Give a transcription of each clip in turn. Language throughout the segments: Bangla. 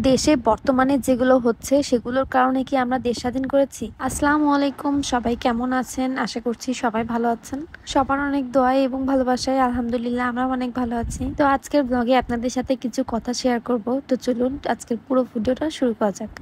দেশে বর্তমানে যেগুলো হচ্ছে সেগুলোর কারণে কি আমরা দেশ স্বাধীন করেছি? আসসালামু আলাইকুম, সবাই কেমন আছেন? আশা করছি সবাই ভালো আছেন। সবার অনেক দোয়া এবং ভালোবাসায় আলহামদুলিল্লাহ আমরা অনেক ভালো আছি। তো আজকের ব্লগে আপনাদের সাথে কিছু কথা শেয়ার করব। তো চলুন আজকের পুরো ভিডিওটা শুরু করা যাক।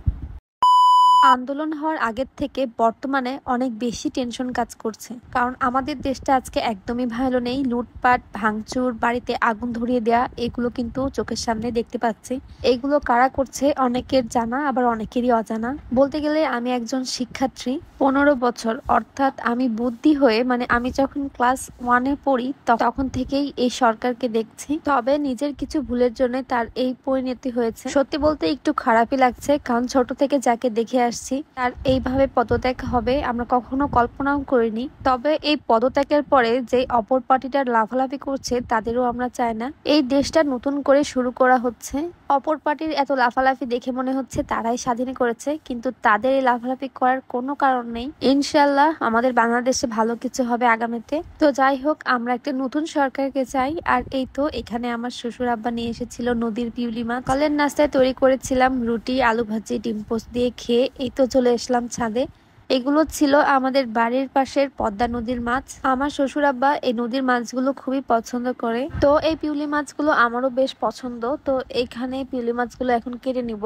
আন্দোলন হওয়ার আগের থেকে বর্তমানে অনেক বেশি টেনশন কাজ করছে, কারণ আমাদের দেশটা আজকে একদমই ভালো নেই। লুটপাট, ভাঙচুর, বাড়িতে আগুন ধরিয়ে দেয়া, এগুলো কিন্তু চোখের সামনে দেখতে পাচ্ছি। এইগুলো কারা করছে অনেকের জানা, আবার অনেকেরই অজানা। বলতে গেলে আমি একজন শিক্ষার্থী, 15 বছর, অর্থাৎ আমি বুদ্ধি হয়ে আমি যখন ক্লাস 1-এ পড়ি তখন থেকেই এই সরকারকে দেখছি। তবে নিজের কিছু ভুলের জন্য তার এই পরিণতি হয়েছে। সত্যি বলতে একটু খারাপই লাগছে, কারণ ছোট থেকে যাকে দেখে আসছি তার এইভাবে পদত্যাগ হবে আমরা কখনো কল্পনাও করিনি। তবে এই পদত্যাগের পরে যে অপর পার্টিটা লাফালাফি করছে তাদেরও আমরা চাই না। এই দেশটা নতুন করে শুরু করা হচ্ছে। অপর পার্টির এত লাফালাফি দেখে মনে হচ্ছে তারাই স্বাধীন করেছে, কিন্তু তাদের এই লাফালাফি করার কোনো কারণ নেই। ইনশাল্লাহ আমাদের বাংলাদেশে ভালো কিছু হবে আগামীতে। তো যাই হোক, আমরা একটা নতুন সরকারকে চাই। আর এই তো এখানে আমার শ্বশুর আব্বা নিয়ে এসেছিল নদীর পিউলি মাছ। সকালের নাস্তায় তৈরি করেছিলাম রুটি, আলু ভাজি, ডিম পোস্ট দিয়ে খেয়ে এই তো চলে এসলাম ছাদে। এগুলো ছিল আমাদের বাড়ির পাশের পদ্মা নদীর মাছ। আমার শ্বশুর আব্বা এই নদীর মাছগুলো খুবই পছন্দ করে, তো এই পিউলি মাছগুলো আমারও বেশ পছন্দ। তো এইখানে পিউলি মাছগুলো এখন কেটে নিব।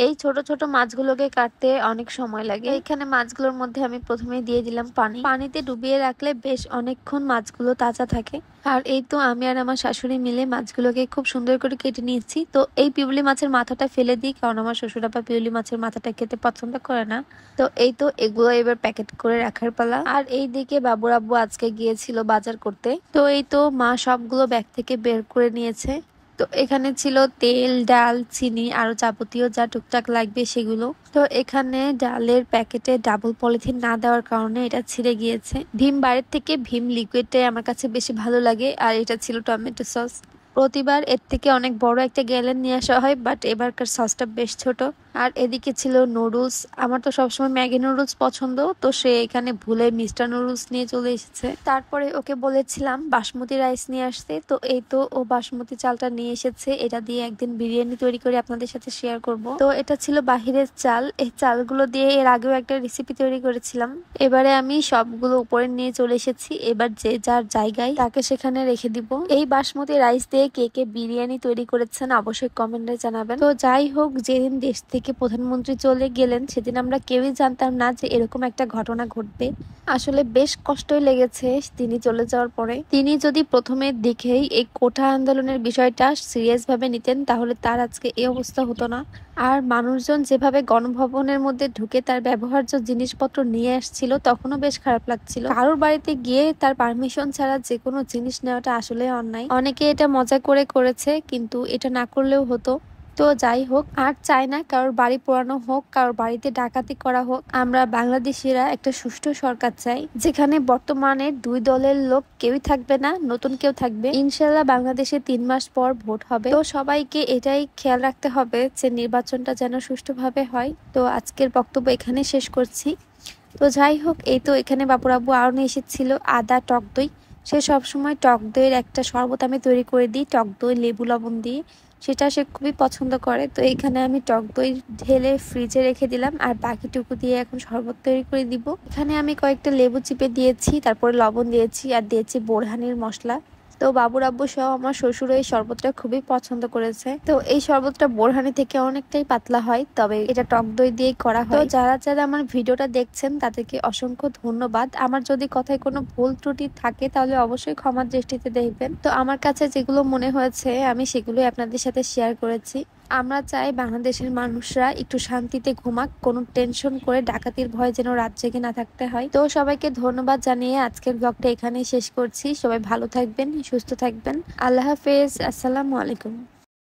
এই ছোট ছোট মাছগুলোকে কাটতে অনেক সময় লাগে। এইখানে মাছগুলোর মধ্যে আমি প্রথমে দিয়ে দিলাম পানি। পানিতে ডুবিয়ে রাখলে বেশ অনেকক্ষণ মাছগুলো তাজা থাকে। আর এই তো আমি আর আমার শাশুড়ি মিলে মাছগুলোকে খুব সুন্দর করে কেটে নিয়েছি। তো এই পিউলি মাছের মাথাটা ফেলে দিই, কারণ আমার শ্বশুর আব্বা পিউলি মাছের মাথাটা খেতে পছন্দ করে না। তো এই তো এগুলো এবার প্যাকেট করে রাখার পালা। আর এই দিকে বাবুর আব্বু আজকে গিয়েছিল বাজার করতে। তো এই তো মা সবগুলো ব্যাগ থেকে বের করে নিয়েছে। তো এখানে ছিল তেল, ডাল, চিনি, আরো যাবতীয় যা টুকটাক লাগবে সেগুলো। তো এখানে ডালের প্যাকেটে ডাবল পলিথিন না দেওয়ার কারণে এটা ছিঁড়ে গিয়েছে। ভীম বাড়ির থেকে ভীম লিকুইডটাই আমার কাছে বেশি ভালো লাগে। আর এটা ছিল টমেটো সস। প্রতিবার এর থেকে অনেক বড় একটা গ্যালন নিয়ে আসা হয়, বাট এবারকার সসটা বেশ ছোট। আর এদিকে ছিল নুডলস। আমার তো সবসময় ম্যাগি নুডলস পছন্দ, তো সে এখানে ভুলে মিস্টার নুডলস নিয়ে চলে এসেছে। তারপরে ওকে বলেছিলাম বাসমতি রাইস নিয়ে আসতে, তো এই তো ও বাসমতি চালটা নিয়ে এসেছে। এটা দিয়ে একদিন বিরিয়ানি তৈরি করে আপনাদের সাথে শেয়ার করব। তো এটা ছিল বাহিরের চাল। এই চালগুলো দিয়ে এর আগেও একটা রেসিপি তৈরি করেছিলাম। এবারে আমি সবগুলো উপরে নিয়ে চলে এসেছি। এবার যে যার জায়গায় তাকে সেখানে রেখে দিব। এই বাসমতি রাইস দিয়ে কে কে বিরিয়ানি তৈরি করেছেন অবশ্যই কমেন্টে জানাবেন। তো যাই হোক, যেদিন দেশ থেকে প্রধানমন্ত্রী চলে গেলেন সেদিন আমরা কেউই জানতাম না যে এরকম একটা ঘটনা ঘটবে। আসলে বেশ কষ্টই লেগেছে তিনি চলে যাওয়ার পরে। তিনি যদি প্রথমের দিকেই এই কোটা আন্দোলনের বিষয়টা সিরিয়াস ভাবে নিতেন তাহলে তার আজকে এই অবস্থা হতো না। আর মানুষজন যেভাবে গণভবনের মধ্যে ঢুকে তার ব্যবহার্য জিনিসপত্র নিয়ে আসছিল তখনও বেশ খারাপ লাগছিল। কারোর বাড়িতে গিয়ে তার পারমিশন ছাড়া যে কোনো জিনিস নেওয়াটা আসলে অন্যায়। অনেকে এটা মজা করে করেছে, কিন্তু এটা না করলেও হতো। তো যাই হোক, আর চাই না কারোর বাড়ি পোড়ানো হোক, কারোর বাড়িতে ডাকাতি করা হোক। আমরা বাংলাদেশিরা একটা সুষ্ঠু সরকার চাই, যেখানে বর্তমানে দুই দলের লোক কেউই থাকবে না, নতুন কেউ থাকবে। ইনশাল্লাহ বাংলাদেশে 3 মাস পর ভোট হবে। তো সবাইকে এটাই খেয়াল রাখতে হবে যে নির্বাচনটা যেন সুষ্ঠুভাবে হয়। তো আজকের বক্তব্য এখানে শেষ করছি। তো যাই হোক, এই তো এখানে বাবুর আব্বু আরো নিয়ে এসেছিল আদা, টক দই। সে সবসময় টক দইয়ের একটা শরবত আমি তৈরি করে দিই, টক দই, লেবু, লবণ দিয়ে। সেটা সে খুবই পছন্দ করে। তো এখানে আমি টক দই ঢেলে ফ্রিজে রেখে দিলাম, আর বাকিটুকু দিয়ে এখন শরবত তৈরি করে দিব। এখানে আমি কয়েকটা লেবু চিপে দিয়েছি, তারপরে লবণ দিয়েছি, আর দিয়েছি বোরহানির মশলা। তো বাবুর আব্বু সহ আমার শ্বশুর এই শরবতটা খুবই পছন্দ করেছে। তো এই শরবতটা বোরহানি থেকে অনেকটাই পাতলা হয়, তবে এটা টক দই দিয়েই করা হয়। তো যারা যারা আমার ভিডিওটা দেখছেন তাদেরকে অসংখ্য ধন্যবাদ। আমার যদি কথায় কোনো ভুল ত্রুটি থাকে তাহলে অবশ্যই ক্ষমার দৃষ্টিতে দেখবেন। তো আমার কাছে যেগুলো মনে হয়েছে আমি সেগুলোই আপনাদের সাথে শেয়ার করেছি। আমরা চাই বাংলাদেশের মানুষরা একটু শান্তিতে ঘুমাক, কোনো টেনশন করে ডাকাতির ভয় যেন রাত জেগে না থাকতে হয়। তো সবাইকে ধন্যবাদ জানিয়ে আজকের ব্লগটা এখানেই শেষ করছি। সবাই ভালো থাকবেন, সুস্থ থাকবেন। আল্লাহ হাফেজ, আসসালামু আলাইকুম।